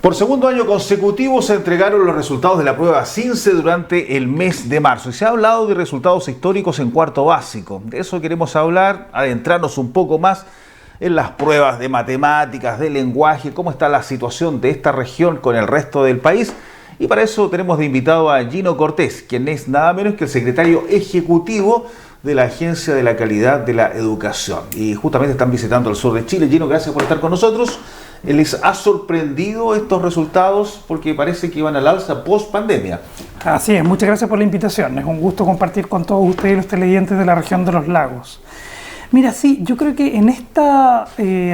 Por segundo año consecutivo se entregaron los resultados de la prueba CINCE durante el mes de marzo y se ha hablado de resultados históricos en cuarto básico. De eso queremos hablar, adentrarnos un poco más en las pruebas de matemáticas, de lenguaje, cómo está la situación de esta región con el resto del país. Y para eso tenemos de invitado a Gino Cortés, quien es nada menos que el secretario ejecutivo de la Agencia de la Calidad de la Educación. Y justamente están visitando el sur de Chile. Gino, gracias por estar con nosotros. ¿Les ha sorprendido estos resultados? Porque parece que iban al alza post pandemia. Así es, muchas gracias por la invitación. Es un gusto compartir con todos ustedes los televidentes de la región de los lagos. Mira, sí, yo creo que en esta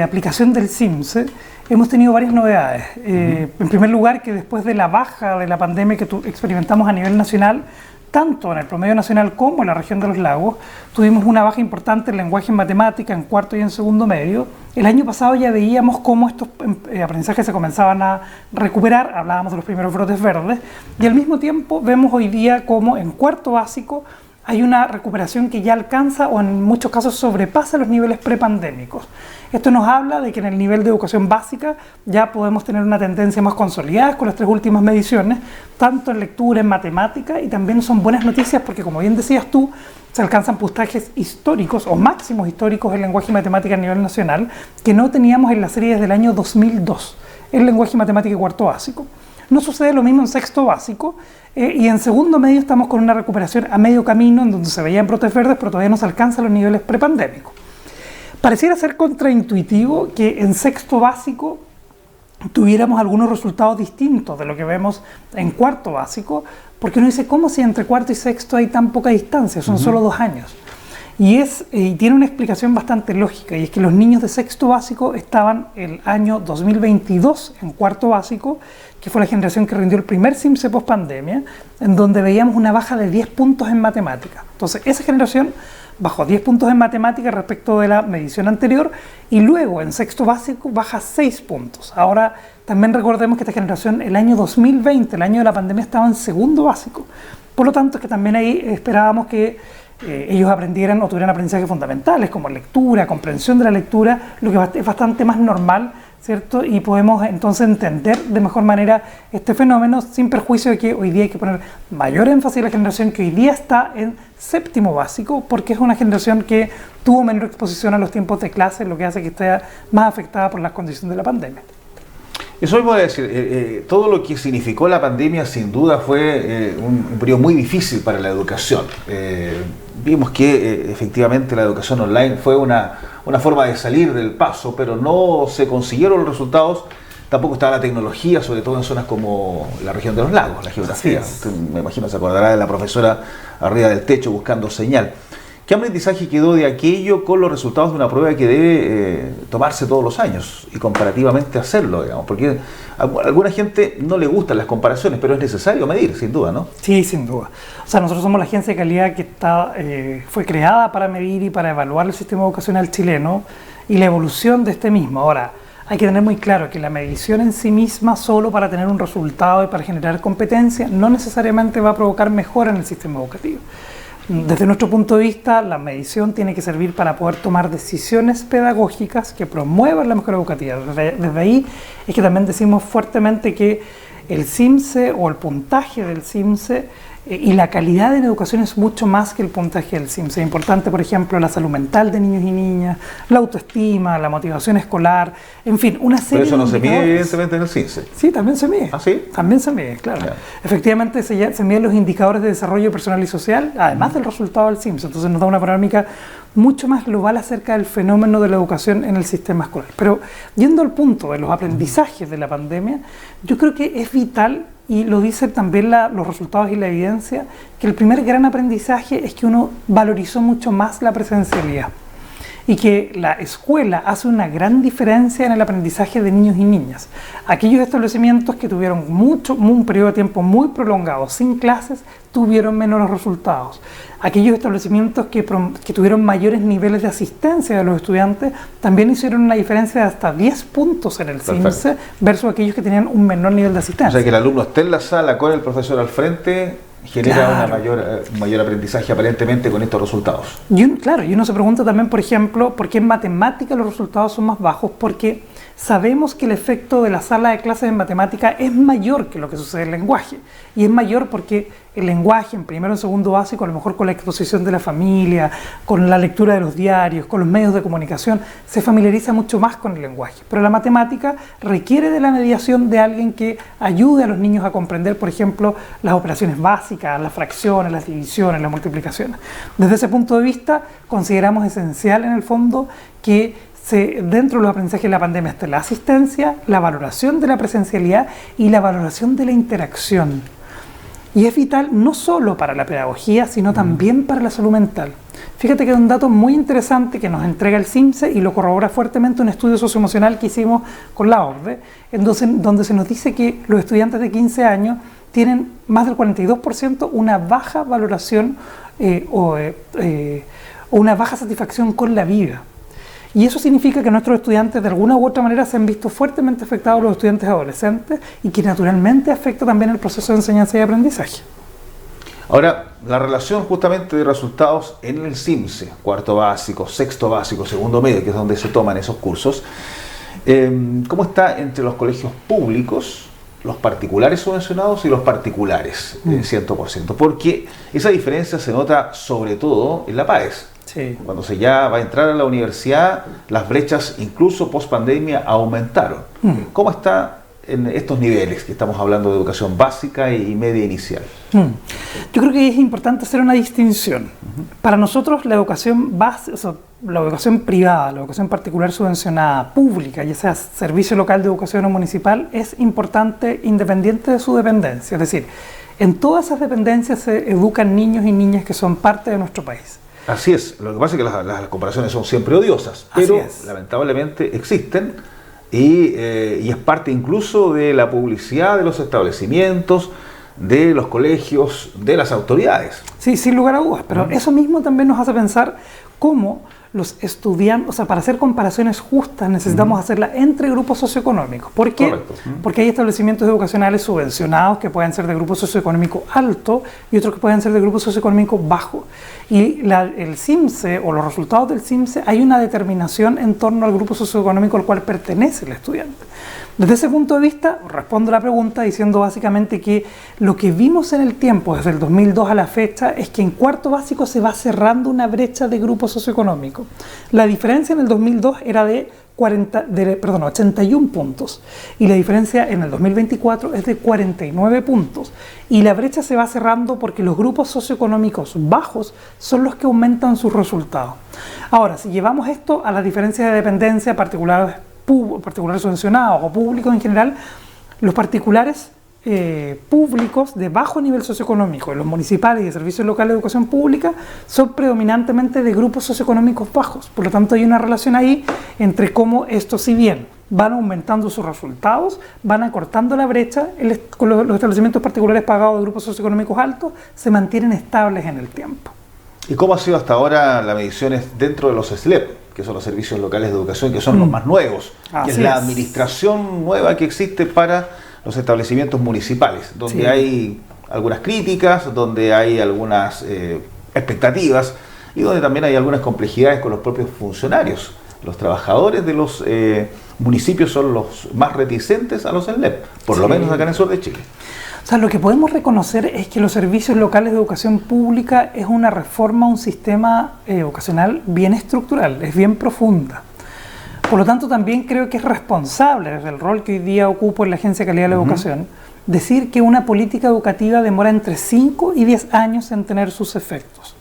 aplicación del CINCE hemos tenido varias novedades. En primer lugar, que después de la baja de la pandemia que experimentamos a nivel nacional, tanto en el promedio nacional como en la región de los lagos, tuvimos una baja importante en lenguaje y matemática en cuarto y en segundo medio. El año pasado ya veíamos cómo estos aprendizajes se comenzaban a recuperar, hablábamos de los primeros brotes verdes, y al mismo tiempo vemos hoy día cómo en cuarto básico hay una recuperación que ya alcanza o en muchos casos sobrepasa los niveles prepandémicos. Esto nos habla de que en el nivel de educación básica ya podemos tener una tendencia más consolidada con las tres últimas mediciones, tanto en lectura, en matemática, y también son buenas noticias porque, como bien decías tú, se alcanzan puntajes históricos o máximos históricos en lenguaje y matemática a nivel nacional que no teníamos en la serie desde el año 2002, en lenguaje y matemática y cuarto básico. No sucede lo mismo en sexto básico y en segundo medio estamos con una recuperación a medio camino en donde se veían brotes verdes, pero todavía no se alcanzan los niveles prepandémicos. Pareciera ser contraintuitivo que en sexto básico tuviéramos algunos resultados distintos de lo que vemos en cuarto básico, porque uno dice, ¿cómo si entre cuarto y sexto hay tan poca distancia? Son solo 2 años. Y tiene una explicación bastante lógica, y es que los niños de sexto básico estaban el año 2022 en cuarto básico, que fue la generación que rindió el primer CINCE post pandemia, en donde veíamos una baja de 10 puntos en matemática. Entonces, esa generación bajó 10 puntos en matemática respecto de la medición anterior, y luego en sexto básico baja 6 puntos. Ahora, también recordemos que esta generación, el año 2020, el año de la pandemia, estaba en segundo básico. Por lo tanto, es que también ahí esperábamos que ellos aprendieran o tuvieran aprendizajes fundamentales como lectura, comprensión de la lectura, lo que es bastante más normal, ¿cierto? Y podemos entonces entender de mejor manera este fenómeno sin perjuicio de que hoy día hay que poner mayor énfasis en la generación que hoy día está en séptimo básico, porque es una generación que tuvo menor exposición a los tiempos de clase, lo que hace que esté más afectada por las condiciones de la pandemia. Eso mismo es decir, todo lo que significó la pandemia sin duda fue un periodo muy difícil para la educación. Vimos que efectivamente la educación online fue una forma de salir del paso, pero no se consiguieron los resultados. Tampoco estaba la tecnología, sobre todo en zonas como la región de los lagos, la geografía. Usted, me imagino, se acordará de la profesora arriba del techo buscando señal. ¿Qué aprendizaje quedó de aquello con los resultados de una prueba que debe tomarse todos los años y comparativamente hacerlo, digamos? Porque a alguna gente no le gustan las comparaciones, pero es necesario medir, sin duda, ¿no? Sí, sin duda. O sea, nosotros somos la agencia de calidad que fue creada para medir y para evaluar el sistema educacional chileno y la evolución de este mismo. Ahora, hay que tener muy claro que la medición en sí misma, solo para tener un resultado y para generar competencia, no necesariamente va a provocar mejora en el sistema educativo. Desde nuestro punto de vista, la medición tiene que servir para poder tomar decisiones pedagógicas que promuevan la mejora educativa. Desde ahí es que también decimos fuertemente que el CINCE o el puntaje del CINCE y la calidad de la educación es mucho más que el puntaje del CINCE. Es importante, por ejemplo, la salud mental de niños y niñas, la autoestima, la motivación escolar, en fin, una serie de... Pero eso no se mide evidentemente en el CINCE. Sí, también se mide. ¿Ah, sí? También se mide, claro. Yeah. Efectivamente, se miden los indicadores de desarrollo personal y social, además del resultado del CINCE. Entonces nos da una panorámica mucho más global acerca del fenómeno de la educación en el sistema escolar. Pero yendo al punto de los aprendizajes de la pandemia, yo creo que es vital, y lo dicen también los resultados y la evidencia, que el primer gran aprendizaje es que uno valorizó mucho más la presencialidad y que la escuela hace una gran diferencia en el aprendizaje de niños y niñas. Aquellos establecimientos que tuvieron un periodo de tiempo muy prolongado sin clases tuvieron menores resultados. Aquellos establecimientos que tuvieron mayores niveles de asistencia de los estudiantes también hicieron una diferencia de hasta 10 puntos en el CINCE versus aquellos que tenían un menor nivel de asistencia. O sea, que el alumno esté en la sala con el profesor al frente genera un mayor aprendizaje aparentemente con estos resultados. Y uno se pregunta también, por ejemplo, ¿por qué en matemática los resultados son más bajos? Porque sabemos que el efecto de la sala de clases en matemática es mayor que lo que sucede en lenguaje. Y es mayor porque el lenguaje, en primero y segundo básico, a lo mejor con la exposición de la familia, con la lectura de los diarios, con los medios de comunicación, se familiariza mucho más con el lenguaje. Pero la matemática requiere de la mediación de alguien que ayude a los niños a comprender, por ejemplo, las operaciones básicas, las fracciones, las divisiones, las multiplicaciones. Desde ese punto de vista, consideramos esencial en el fondo que dentro de los aprendizajes de la pandemia esté la asistencia, la valoración de la presencialidad y la valoración de la interacción. Y es vital no solo para la pedagogía, sino también para la salud mental. Fíjate que es un dato muy interesante que nos entrega el CIMSE y lo corrobora fuertemente un estudio socioemocional que hicimos con la OCDE, donde se nos dice que los estudiantes de 15 años tienen más del 42% una baja valoración o una baja satisfacción con la vida. Y eso significa que nuestros estudiantes de alguna u otra manera se han visto fuertemente afectados, los estudiantes adolescentes, y que naturalmente afecta también el proceso de enseñanza y aprendizaje. Ahora, la relación justamente de resultados en el CIMSE, cuarto básico, sexto básico, segundo medio, que es donde se toman esos cursos, ¿cómo está entre los colegios públicos, los particulares subvencionados y los particulares, 100%? Porque esa diferencia se nota sobre todo en la PAES. Sí. Cuando se ya va a entrar a la universidad, las brechas, incluso post pandemia, aumentaron. ¿Cómo está en estos niveles que estamos hablando de educación básica y media inicial? Yo creo que es importante hacer una distinción. Para nosotros la educación básica, o sea, la educación privada, la educación particular subvencionada, pública, ya sea servicio local de educación o municipal, es importante independiente de su dependencia. Es decir, en todas esas dependencias se educan niños y niñas que son parte de nuestro país. Así es, lo que pasa es que las comparaciones son siempre odiosas, pero lamentablemente existen y es parte incluso de la publicidad de los establecimientos, de los colegios, de las autoridades. Sí, sin lugar a dudas, pero eso mismo también nos hace pensar cómo los estudiantes, o sea, para hacer comparaciones justas necesitamos hacerlas entre grupos socioeconómicos. ¿Por qué? Porque hay establecimientos educacionales subvencionados que pueden ser de grupo socioeconómico alto y otros que pueden ser de grupo socioeconómico bajo. Y el CIMSE o los resultados del CIMSE hay una determinación en torno al grupo socioeconómico al cual pertenece el estudiante. Desde ese punto de vista, respondo a la pregunta diciendo básicamente que lo que vimos en el tiempo, desde el 2002 a la fecha, es que en cuarto básico se va cerrando una brecha de grupo socioeconómico. La diferencia en el 2002 era de 81 puntos y la diferencia en el 2024 es de 49 puntos. Y la brecha se va cerrando porque los grupos socioeconómicos bajos son los que aumentan sus resultados. Ahora, si llevamos esto a las diferencias de dependencia particulares subvencionados o públicos en general, los particulares públicos de bajo nivel socioeconómico, los municipales y de servicios locales de educación pública, son predominantemente de grupos socioeconómicos bajos. Por lo tanto, hay una relación ahí entre cómo estos, si bien van aumentando sus resultados, van acortando la brecha, con los establecimientos particulares pagados de grupos socioeconómicos altos se mantienen estables en el tiempo. ¿Y cómo ha sido hasta ahora las mediciones dentro de los SLEP, que son los servicios locales de educación, que son los más nuevos, que es la administración nueva que existe para los establecimientos municipales, donde hay algunas críticas, donde hay algunas expectativas y donde también hay algunas complejidades con los propios funcionarios? Los trabajadores de los municipios son los más reticentes a los SLEP, por lo menos acá en el sur de Chile. O sea, lo que podemos reconocer es que los servicios locales de educación pública es una reforma a un sistema educacional bien estructural, es bien profunda. Por lo tanto, también creo que es responsable, desde el rol que hoy día ocupo en la Agencia de Calidad de la Educación, decir que una política educativa demora entre 5 y 10 años en tener sus efectos.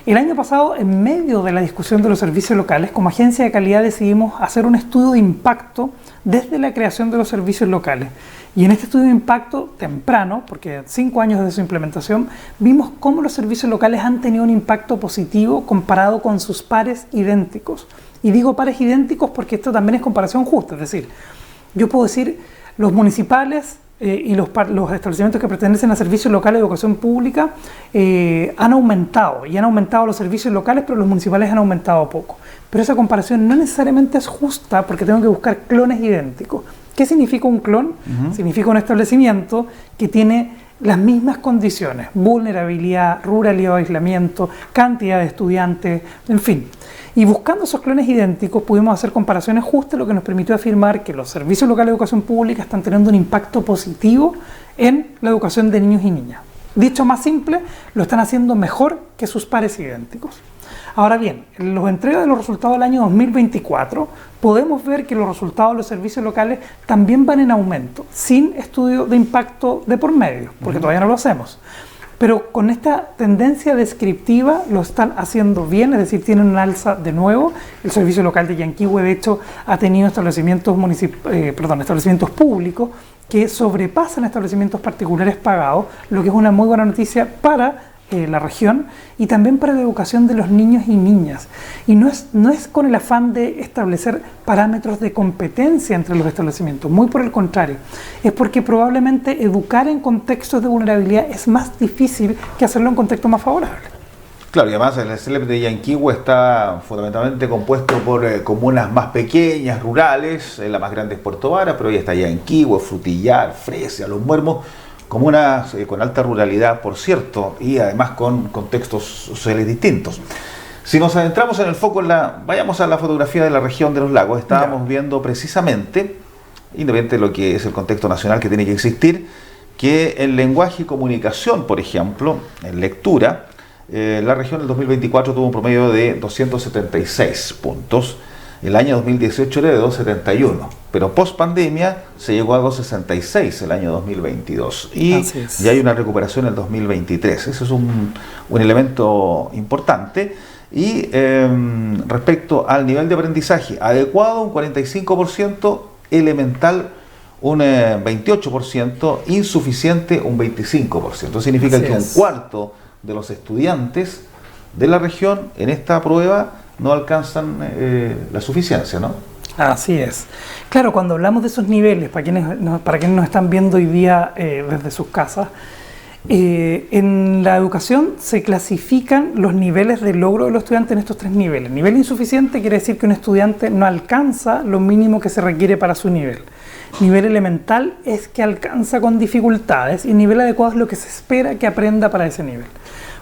El año pasado, en medio de la discusión de los servicios locales, como Agencia de Calidad decidimos hacer un estudio de impacto desde la creación de los servicios locales. Y en este estudio de impacto temprano, porque 5 años desde su implementación, vimos cómo los servicios locales han tenido un impacto positivo comparado con sus pares idénticos. Y digo pares idénticos porque esto también es comparación justa, es decir, yo puedo decir los municipales y los establecimientos que pertenecen a servicios locales de educación pública han aumentado los servicios locales, pero los municipales han aumentado poco. Pero esa comparación no necesariamente es justa porque tengo que buscar clones idénticos. ¿Qué significa un clon? Significa un establecimiento que tiene las mismas condiciones: vulnerabilidad, ruralidad o aislamiento, cantidad de estudiantes, en fin. Y buscando esos clones idénticos pudimos hacer comparaciones justas, lo que nos permitió afirmar que los servicios locales de educación pública están teniendo un impacto positivo en la educación de niños y niñas. Dicho más simple, lo están haciendo mejor que sus pares idénticos. Ahora bien, en las entregas de los resultados del año 2024, podemos ver que los resultados de los servicios locales también van en aumento, sin estudio de impacto de por medio, porque todavía no lo hacemos. Pero con esta tendencia descriptiva lo están haciendo bien, es decir, tienen un alza de nuevo. El servicio local de Yanquihue, de hecho, ha tenido establecimientos públicos que sobrepasan establecimientos particulares pagados, lo que es una muy buena noticia para la región y también para la educación de los niños y niñas. Y no es con el afán de establecer parámetros de competencia entre los establecimientos, muy por el contrario, es porque probablemente educar en contextos de vulnerabilidad es más difícil que hacerlo en contextos más favorables. Claro, y además el CELEP de Yanquihue está fundamentalmente compuesto por comunas más pequeñas, rurales, la más grande es Puerto Vara, pero ahí está Yanquihue, Frutillar, Fresia, Los Muermos, comunas con alta ruralidad, por cierto, y además con contextos sociales distintos. Si nos adentramos en el foco, vayamos a la fotografía de la región de los lagos. Estábamos viendo precisamente, independientemente de lo que es el contexto nacional que tiene que existir, que en lenguaje y comunicación, por ejemplo, en lectura, la región del 2024 tuvo un promedio de 276 puntos. El año 2018 era de 271, pero post pandemia se llegó a 266 el año 2022 y ya hay una recuperación en el 2023. Ese es un elemento importante. Y respecto al nivel de aprendizaje, adecuado un 45%, elemental un 28%, insuficiente un 25%. Eso significa que un cuarto de los estudiantes de la región en esta prueba no alcanzan la suficiencia, ¿no? Así es. Claro, cuando hablamos de esos niveles, para quienes nos están viendo hoy día desde sus casas, en la educación se clasifican los niveles de logro de los estudiantes en estos tres niveles. Nivel insuficiente quiere decir que un estudiante no alcanza lo mínimo que se requiere para su nivel. Nivel elemental es que alcanza con dificultades y nivel adecuado es lo que se espera que aprenda para ese nivel.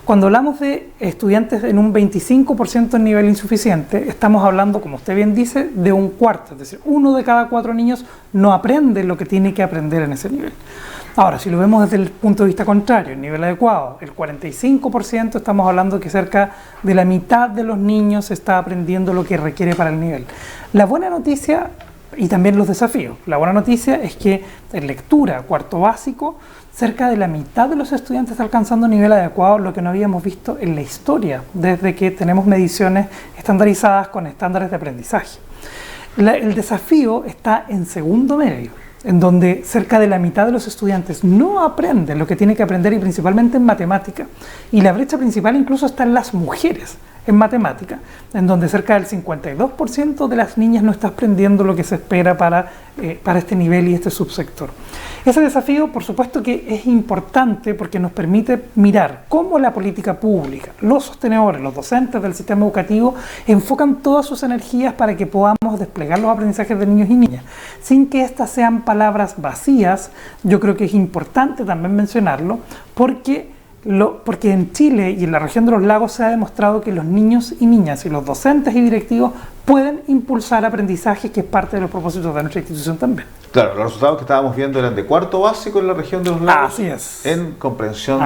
Cuando hablamos de estudiantes en un 25% en nivel insuficiente, estamos hablando, como usted bien dice, de un cuarto, es decir, 1 de cada 4 niños no aprende lo que tiene que aprender en ese nivel. Ahora, si lo vemos desde el punto de vista contrario, el nivel adecuado, el 45%, estamos hablando que cerca de la mitad de los niños está aprendiendo lo que requiere para el nivel. La buena noticia, y también los desafíos, la buena noticia es que en lectura, cuarto básico, cerca de la mitad de los estudiantes está alcanzando un nivel adecuado, lo que no habíamos visto en la historia, desde que tenemos mediciones estandarizadas con estándares de aprendizaje. El desafío está en segundo medio, en donde cerca de la mitad de los estudiantes no aprenden lo que tienen que aprender, y principalmente en matemática. Y la brecha principal incluso está en las mujeres en matemática, en donde cerca del 52% de las niñas no está aprendiendo lo que se espera para este nivel y este subsector. Ese desafío, por supuesto que es importante porque nos permite mirar cómo la política pública, los sostenedores, los docentes del sistema educativo enfocan todas sus energías para que podamos desplegar los aprendizajes de niños y niñas, sin que estas sean palabras vacías. Yo creo que es importante también mencionarlo porque en Chile y en la región de los lagos se ha demostrado que los niños y niñas y los docentes y directivos pueden impulsar aprendizaje, que es parte de los propósitos de nuestra institución también. Claro, los resultados que estábamos viendo eran de cuarto básico en la región de los lagos. Así es. En comprensión,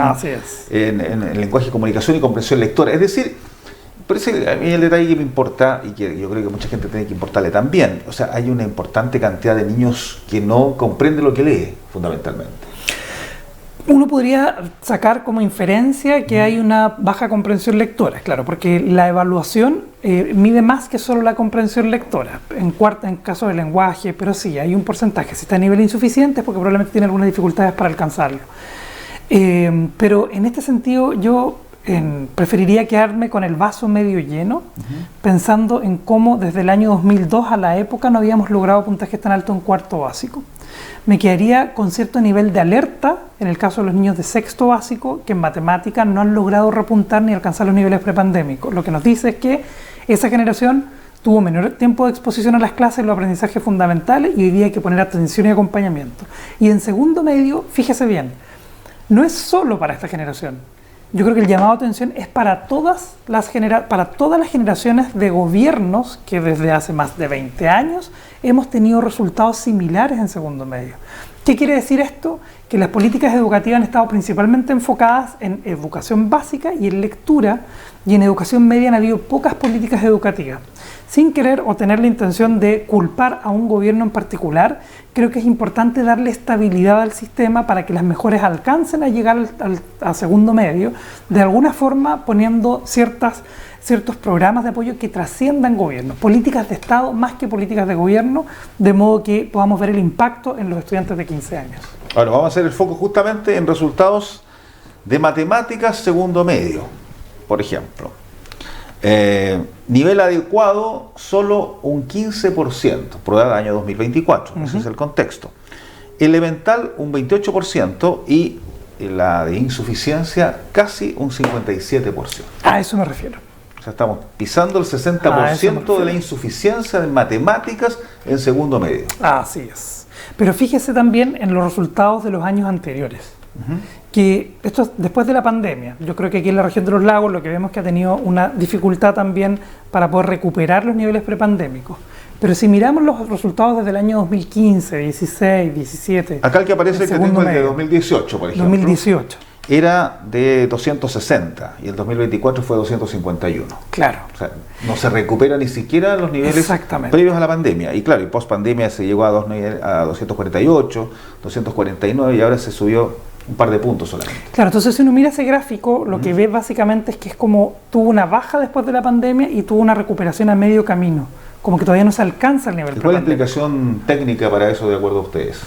en lenguaje, comunicación y comprensión lectora. Es decir, por eso a mí el detalle que me importa, y que yo creo que mucha gente tiene que importarle también, o sea, hay una importante cantidad de niños que no comprende lo que lee, fundamentalmente. Uno podría sacar como inferencia que hay una baja comprensión lectora, claro, porque la evaluación mide más que solo la comprensión lectora, en caso de lenguaje, pero sí, hay un porcentaje. Si está a nivel insuficiente es porque probablemente tiene algunas dificultades para alcanzarlo. Pero en este sentido yo preferiría quedarme con el vaso medio lleno, pensando en cómo desde el año 2002 a la época no habíamos logrado puntajes tan altos en cuarto básico. Me quedaría con cierto nivel de alerta en el caso de los niños de sexto básico, que en matemáticas no han logrado repuntar ni alcanzar los niveles prepandémicos. Lo que nos dice es que esa generación tuvo menor tiempo de exposición a las clases, los aprendizajes fundamentales, y hoy día hay que poner atención y acompañamiento. Y en segundo medio, fíjese bien, no es solo para esta generación. yo creo que el llamado de atención es para todas las generaciones de gobiernos que desde hace más de 20 años hemos tenido resultados similares en segundo medio. ¿Qué quiere decir esto? Que las políticas educativas han estado principalmente enfocadas en educación básica y en lectura, y en educación media han habido pocas políticas educativas. Sin querer o tener la intención de culpar a un gobierno en particular, creo que es importante darle estabilidad al sistema para que las mejoras alcancen a llegar a segundo medio, de alguna forma poniendo ciertos programas de apoyo que trasciendan gobiernos, políticas de Estado más que políticas de gobierno, de modo que podamos ver el impacto en los estudiantes de 15 años. Ahora vamos a hacer el foco justamente en resultados de matemáticas segundo medio, por ejemplo. Nivel adecuado, solo un 15%, prueba del año 2024, ese es el contexto. Elemental, un 28%, y la de insuficiencia, casi un 57%. A eso me refiero. O sea, estamos pisando el 60% de la insuficiencia de matemáticas en segundo medio. Así es. Pero fíjese también en los resultados de los años anteriores. Que esto es después de la pandemia. Yo creo que aquí en la región de los lagos lo que vemos es que ha tenido una dificultad también para poder recuperar los niveles prepandémicos. Pero si miramos los resultados desde el año 2015, 16, 17... Acá el que aparece, que tengo el de 2018, por ejemplo. 2018. Era de 260 y el 2024 fue 251. Claro. O sea, no se recupera ni siquiera los niveles previos a la pandemia. Y claro, y post pandemia se llegó a 248, 249 y ahora se subió un par de puntos solamente. Claro, entonces si uno mira ese gráfico, lo que ve básicamente es que es como tuvo una baja después de la pandemia y tuvo una recuperación a medio camino, como que todavía no se alcanza el nivel prepandémico. ¿Cuál es la explicación técnica para eso, de acuerdo a ustedes?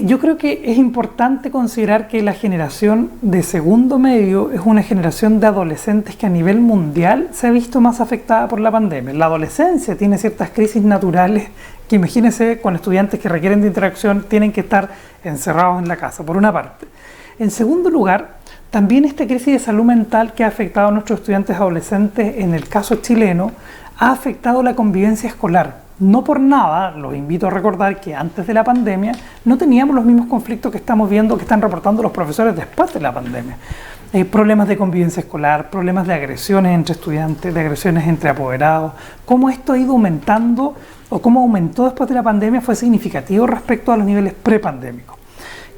Yo creo que es importante considerar que la generación de segundo medio es una generación de adolescentes que a nivel mundial se ha visto más afectada por la pandemia. La adolescencia tiene ciertas crisis naturales que, imagínense, con estudiantes que requieren de interacción, tienen que estar encerrados en la casa, por una parte. En segundo lugar, también esta crisis de salud mental que ha afectado a nuestros estudiantes adolescentes, en el caso chileno, ha afectado la convivencia escolar. No por nada, los invito a recordar que antes de la pandemia no teníamos los mismos conflictos que estamos viendo, que están reportando los profesores después de la pandemia. Problemas de convivencia escolar, problemas de agresiones entre estudiantes, de agresiones entre apoderados. Cómo esto ha ido aumentando o cómo aumentó después de la pandemia fue significativo respecto a los niveles prepandémicos.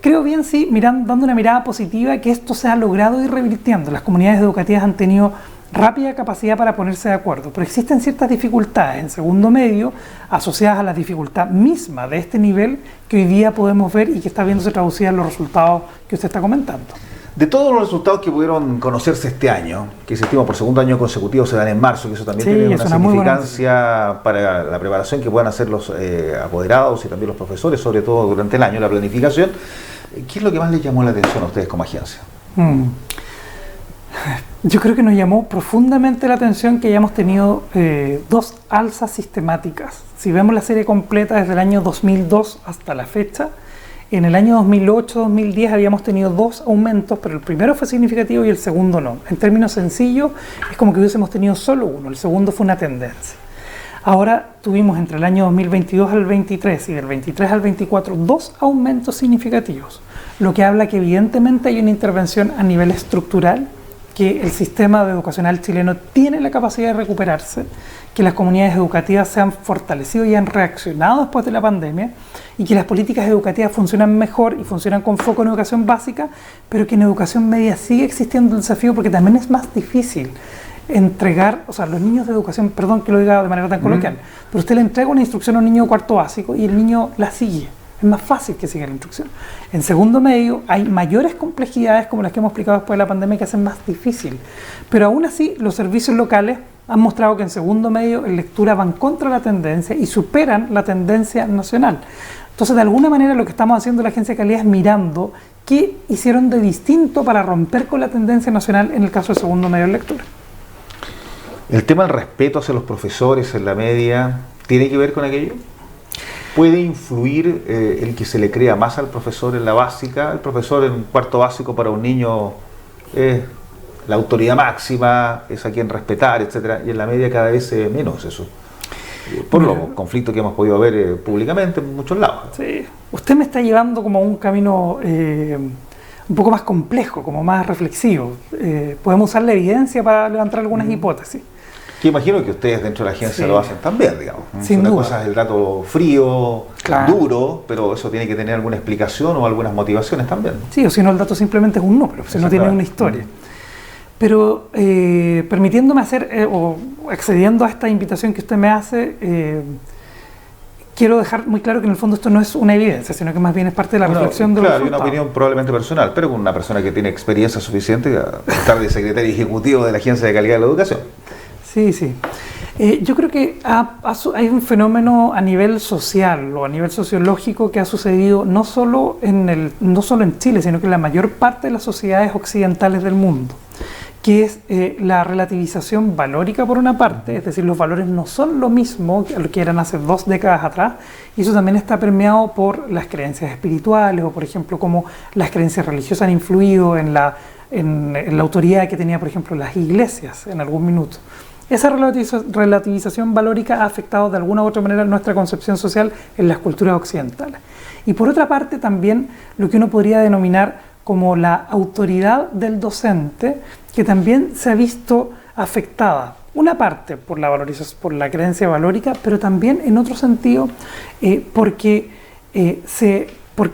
Creo bien, sí, dando una mirada positiva, que esto se ha logrado ir revirtiendo. Las comunidades educativas han tenido rápida capacidad para ponerse de acuerdo, pero existen ciertas dificultades en segundo medio asociadas a la dificultad misma de este nivel que hoy día podemos ver y que está viéndose traducida en los resultados que usted está comentando. De todos los resultados que pudieron conocerse este año, que se estima por segundo año consecutivo se dan en marzo, que eso también tiene una significancia para la preparación que puedan hacer los apoderados y también los profesores, sobre todo durante el año, la planificación. ¿Qué es lo que más les llamó la atención a ustedes como agencia? Yo creo que nos llamó profundamente la atención que hayamos tenido dos alzas sistemáticas. Si vemos la serie completa desde el año 2002 hasta la fecha, en el año 2008-2010 habíamos tenido dos aumentos, pero el primero fue significativo y el segundo no. En términos sencillos, es como que hubiésemos tenido solo uno, el segundo fue una tendencia. Ahora tuvimos entre el año 2022 al 23 y del 23 al 24 dos aumentos significativos, lo que habla que evidentemente hay una intervención a nivel estructural, que el sistema educacional chileno tiene la capacidad de recuperarse, que las comunidades educativas se han fortalecido y han reaccionado después de la pandemia, y que las políticas educativas funcionan mejor y funcionan con foco en educación básica, pero que en educación media sigue existiendo el desafío porque también es más difícil entregar, o sea, los niños de educación, perdón que lo diga de manera tan coloquial, pero usted le entrega una instrucción a un niño de cuarto básico y el niño la sigue. Es más fácil que siga la instrucción. En segundo medio hay mayores complejidades como las que hemos explicado después de la pandemia que hacen más difícil. Pero aún así los servicios locales han mostrado que en segundo medio en lectura van contra la tendencia y superan la tendencia nacional. Entonces de alguna manera lo que estamos haciendo en la Agencia de Calidad es mirando qué hicieron de distinto para romper con la tendencia nacional en el caso de segundo medio en lectura. ¿El tema del respeto hacia los profesores en la media tiene que ver con aquello? ¿Puede influir el que se le crea más al profesor en la básica? El profesor en cuarto básico para un niño es la autoridad máxima, es a quien respetar, etcétera, y en la media cada vez menos eso. Por los conflictos que hemos podido ver públicamente en muchos lados. Sí. Usted me está llevando como a un camino un poco más complejo, como más reflexivo. Podemos usar la evidencia para levantar algunas hipótesis. Que imagino que ustedes dentro de la agencia lo hacen también, digamos. Sin duda. Una cosa es el dato frío, claro, duro, pero eso tiene que tener alguna explicación o algunas motivaciones también. Sí, o si no el dato simplemente es un número, si no tiene una historia. Pero permitiéndome hacer, o accediendo a esta invitación que usted me hace, quiero dejar muy claro que en el fondo esto no es una evidencia, sino que más bien es parte de la reflexión de los resultados. Claro, una opinión probablemente personal, pero con una persona que tiene experiencia suficiente a estar de secretario ejecutivo de la Agencia de Calidad de la Educación. Sí, sí. Yo creo que hay un fenómeno a nivel social o a nivel sociológico que ha sucedido no solo en Chile, sino que en la mayor parte de las sociedades occidentales del mundo, que es la relativización valórica por una parte, es decir, los valores no son lo mismo que lo que eran hace 2 décadas atrás, y eso también está permeado por las creencias espirituales, o por ejemplo, cómo las creencias religiosas han influido en la autoridad que tenía, por ejemplo, las iglesias en algún minuto. Esa relativización valórica ha afectado de alguna u otra manera nuestra concepción social en las culturas occidentales. Y por otra parte también lo que uno podría denominar como la autoridad del docente, que también se ha visto afectada, una parte por la creencia valórica, pero también en otro sentido porque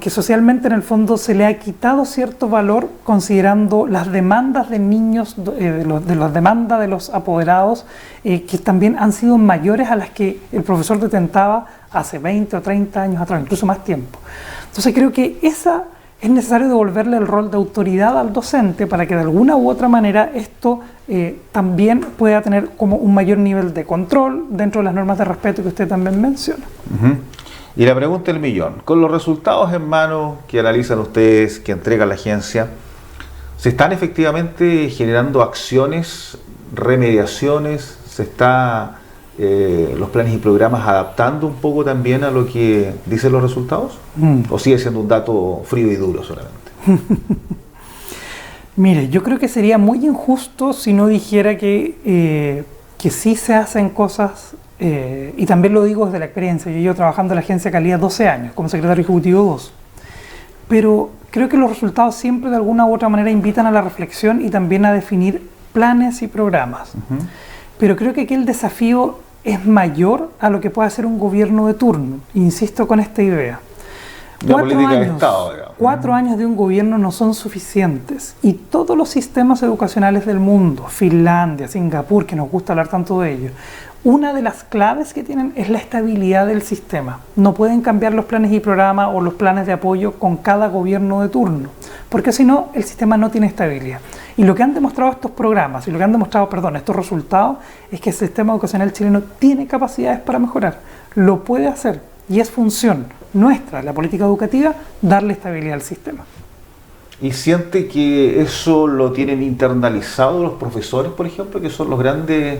socialmente en el fondo se le ha quitado cierto valor considerando las demandas de niños, de las demandas de los apoderados, que también han sido mayores a las que el profesor detentaba hace 20 o 30 años atrás, incluso más tiempo. Entonces creo que es necesario devolverle el rol de autoridad al docente para que de alguna u otra manera esto también pueda tener como un mayor nivel de control dentro de las normas de respeto que usted también menciona. Y la pregunta del millón, con los resultados en mano que analizan ustedes, que entrega la agencia, ¿se están efectivamente generando acciones, remediaciones? ¿Se está los planes y programas adaptando un poco también a lo que dicen los resultados? ¿O sigue siendo un dato frío y duro solamente? Mire, yo creo que sería muy injusto si no dijera que sí se hacen cosas, y también lo digo desde la experiencia. Yo llevo trabajando en la Agencia de Calidad 12 años, como secretario ejecutivo 2. Pero creo que los resultados siempre de alguna u otra manera invitan a la reflexión y también a definir planes y programas. Pero creo que aquí el desafío es mayor a lo que puede hacer un gobierno de turno. Insisto con esta idea. 4 años de un gobierno no son suficientes, y todos los sistemas educacionales del mundo, Finlandia, Singapur, que nos gusta hablar tanto de ellos, una de las claves que tienen es la estabilidad del sistema. No pueden cambiar los planes y programas o los planes de apoyo con cada gobierno de turno, porque si no, el sistema no tiene estabilidad. Y lo que han demostrado estos programas, y lo que han demostrado, estos resultados, es que el sistema educacional chileno tiene capacidades para mejorar, lo puede hacer, y es función nuestra, la política educativa, darle estabilidad al sistema. ¿Y siente que eso lo tienen internalizado los profesores, por ejemplo, que son los grandes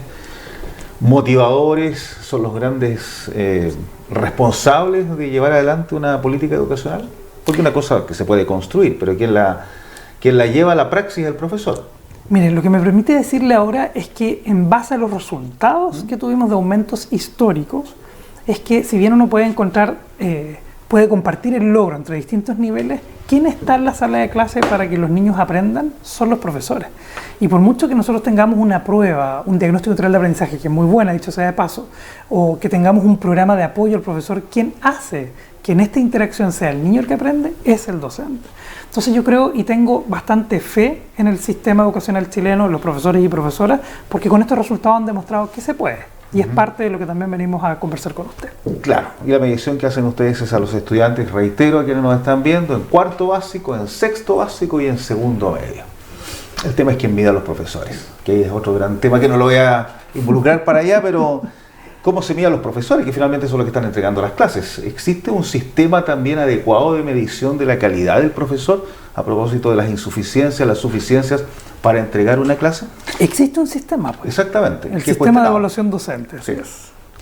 motivadores, son los grandes responsables de llevar adelante una política educacional? Porque una cosa que se puede construir, pero quien la lleva a la praxis es el profesor. Mire, lo que me permite decirle ahora es que en base a los resultados que tuvimos de aumentos históricos, es que si bien uno puede encontrar, puede compartir el logro entre distintos niveles, ¿quién está en la sala de clase para que los niños aprendan? Son los profesores. Y por mucho que nosotros tengamos una prueba, un diagnóstico integral de aprendizaje, que es muy buena, dicho sea de paso, o que tengamos un programa de apoyo al profesor, quien hace que en esta interacción sea el niño el que aprende, es el docente. Entonces yo creo y tengo bastante fe en el sistema educacional chileno, los profesores y profesoras, porque con estos resultados han demostrado que se puede. Y es parte de lo que también venimos a conversar con usted. Claro, y la medición que hacen ustedes es a los estudiantes, reitero a quienes nos están viendo, en cuarto básico, en sexto básico y en segundo medio. El tema es quién mide a los profesores, que es otro gran tema que no lo voy a involucrar para allá, pero ¿cómo se mide a los profesores? Que finalmente son los que están entregando las clases. ¿Existe un sistema también adecuado de medición de la calidad del profesor a propósito de las insuficiencias, las suficiencias para entregar una clase? Existe un sistema, pues. Exactamente. El sistema de evaluación docente. Sí.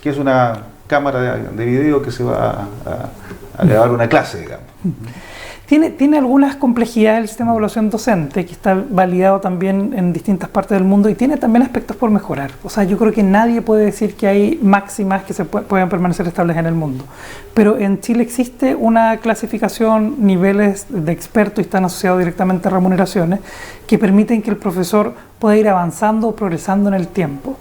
Que es una cámara de video que se va a grabar una clase, digamos. Tiene algunas complejidades el sistema de evaluación docente, que está validado también en distintas partes del mundo, y tiene también aspectos por mejorar. O sea, yo creo que nadie puede decir que hay máximas que puedan permanecer estables en el mundo. Pero en Chile existe una clasificación, niveles de expertos, y están asociados directamente a remuneraciones, que permiten que el profesor pueda ir avanzando o progresando en el tiempo.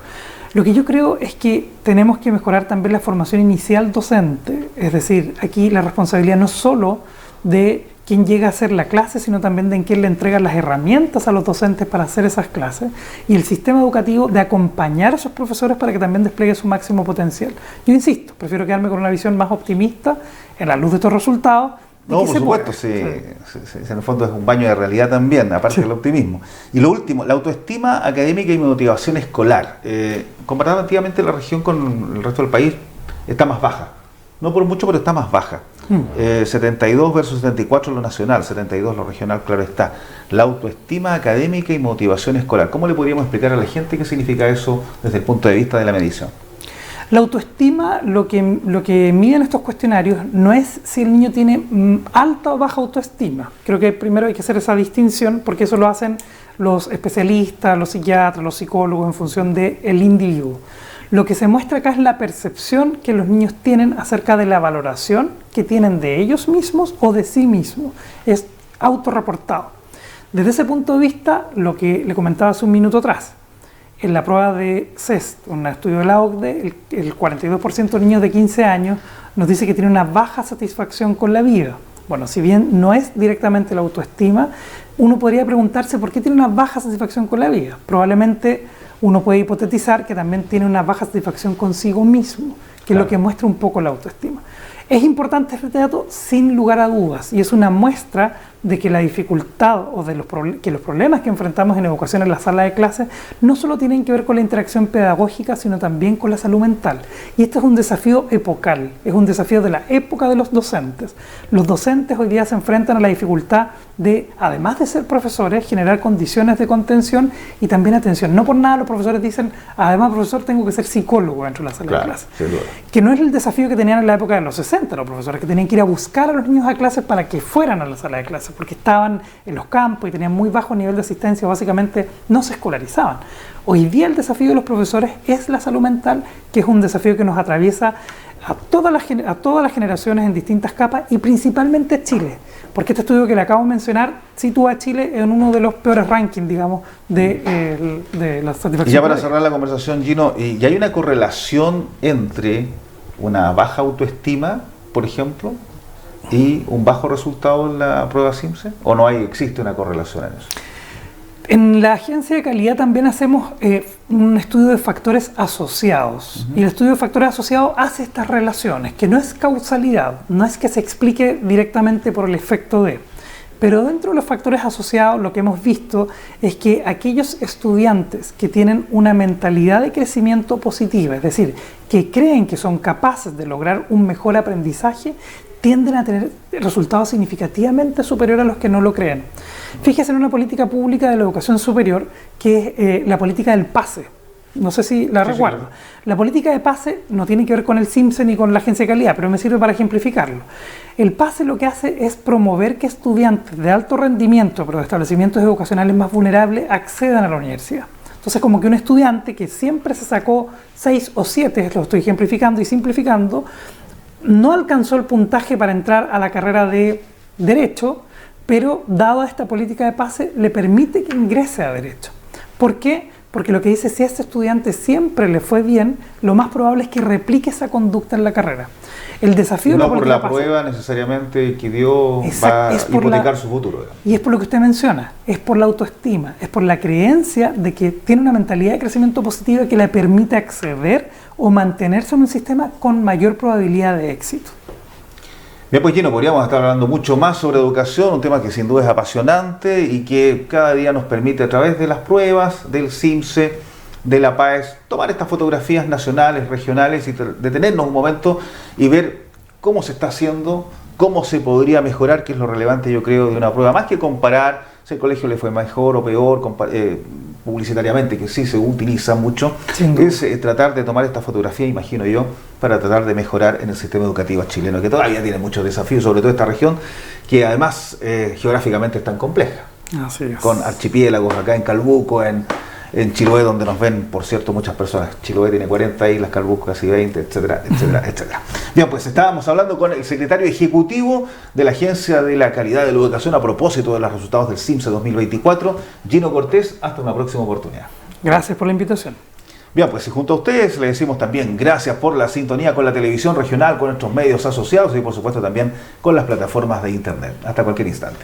Lo que yo creo es que tenemos que mejorar también la formación inicial docente. Es decir, aquí la responsabilidad no es solo de quién llega a hacer la clase, sino también de en quién le entrega las herramientas a los docentes para hacer esas clases, y el sistema educativo de acompañar a esos profesores para que también despliegue su máximo potencial. Yo insisto, prefiero quedarme con una visión más optimista en la luz de estos resultados. No, por supuesto, sí, en el fondo es un baño de realidad también, aparte del optimismo. Y lo último, la autoestima académica y motivación escolar. Comparativamente la región con el resto del país está más baja. No por mucho, pero está más baja. 72 versus 74 lo nacional, 72 lo regional, claro está. La autoestima académica y motivación escolar. ¿Cómo le podríamos explicar a la gente qué significa eso desde el punto de vista de la medición? La autoestima, lo que miden estos cuestionarios no es si el niño tiene alta o baja autoestima. Creo que primero hay que hacer esa distinción, porque eso lo hacen los especialistas, los psiquiatras, los psicólogos en función del individuo. Lo que se muestra acá es la percepción que los niños tienen acerca de la valoración que tienen de ellos mismos o de sí mismos. Es autorreportado. Desde ese punto de vista, lo que le comentaba hace un minuto atrás, en la prueba de CEST, un estudio de la OCDE, el 42% de niños de 15 años nos dice que tiene una baja satisfacción con la vida. Bueno, si bien no es directamente la autoestima, uno podría preguntarse por qué tiene una baja satisfacción con la vida. Probablemente uno puede hipotetizar que también tiene una baja satisfacción consigo mismo, que es lo que muestra un poco la autoestima. Es importante este dato sin lugar a dudas, y es una muestra de que la dificultad o de que los problemas que enfrentamos en educación en la sala de clases no solo tienen que ver con la interacción pedagógica, sino también con la salud mental. Y este es un desafío epocal, es un desafío de la época de los docentes. Los docentes hoy día se enfrentan a la dificultad de, además de ser profesores, generar condiciones de contención y también atención. No por nada los profesores dicen, además profesor, tengo que ser psicólogo dentro de la sala de clases. Que no es el desafío que tenían en la época de los 60 los profesores, que tenían que ir a buscar a los niños a clases para que fueran a la sala de clases, porque estaban en los campos y tenían muy bajo nivel de asistencia, básicamente no se escolarizaban. Hoy día el desafío de los profesores es la salud mental, que es un desafío que nos atraviesa a todas las generaciones en distintas capas, y principalmente Chile, porque este estudio que le acabo de mencionar sitúa a Chile en uno de los peores rankings, digamos, de la satisfacción. Y ya para cerrar la conversación, Gino, ¿y hay una correlación entre una baja autoestima, por ejemplo, y un bajo resultado en la prueba CIMSE? ¿O no existe una correlación en eso? En la agencia de calidad también hacemos un estudio de factores asociados. Y el estudio de factores asociados hace estas relaciones, que no es causalidad, no es que se explique directamente por el efecto de. Pero dentro de los factores asociados, lo que hemos visto es que aquellos estudiantes que tienen una mentalidad de crecimiento positiva, es decir, que creen que son capaces de lograr un mejor aprendizaje, tienden a tener resultados significativamente superiores a los que no lo creen. Fíjese en una política pública de la educación superior, que es la política del PASE. No sé si la recuerdo. Claro. La política de PASE no tiene que ver con el CIMSE ni con la agencia de calidad, pero me sirve para ejemplificarlo. El PASE lo que hace es promover que estudiantes de alto rendimiento, pero de establecimientos educacionales más vulnerables, accedan a la universidad. Entonces, como que un estudiante que siempre se sacó 6 o 7, lo estoy ejemplificando y simplificando, no alcanzó el puntaje para entrar a la carrera de Derecho, pero dada esta política de PASE, le permite que ingrese a Derecho. ¿Por qué? Porque lo que dice, si a este estudiante siempre le fue bien, lo más probable es que replique esa conducta en la carrera. El desafío no por la prueba necesariamente que dio va a hipotecar su futuro. Y es por lo que usted menciona, es por la autoestima, es por la creencia de que tiene una mentalidad de crecimiento positiva que le permite acceder o mantenerse en un sistema con mayor probabilidad de éxito. Bien, pues Gino, podríamos estar hablando mucho más sobre educación, un tema que sin duda es apasionante y que cada día nos permite, a través de las pruebas, del CIMSE, de la PAES, tomar estas fotografías nacionales, regionales y detenernos un momento y ver cómo se está haciendo, cómo se podría mejorar, que es lo relevante, yo creo, de una prueba. Más que comparar si el colegio le fue mejor o peor, publicitariamente, que sí se utiliza mucho, Sin duda. es tratar de tomar esta fotografía, imagino yo, para tratar de mejorar en el sistema educativo chileno, que todavía tiene muchos desafíos, sobre todo esta región, que además geográficamente es tan compleja, Así es. con archipiélagos acá en Calbuco, en Chiloé, donde nos ven, por cierto, muchas personas. Chiloé tiene 40 islas, Calbuco casi 20, etcétera, etcétera, etcétera. Bien, pues estábamos hablando con el secretario ejecutivo de la Agencia de la Calidad de la Educación a propósito de los resultados del CIMSE 2024, Gino Cortés. Hasta una próxima oportunidad. Gracias por la invitación. Bien, pues y junto a ustedes le decimos también gracias por la sintonía con la televisión regional, con nuestros medios asociados y por supuesto también con las plataformas de internet. Hasta cualquier instante.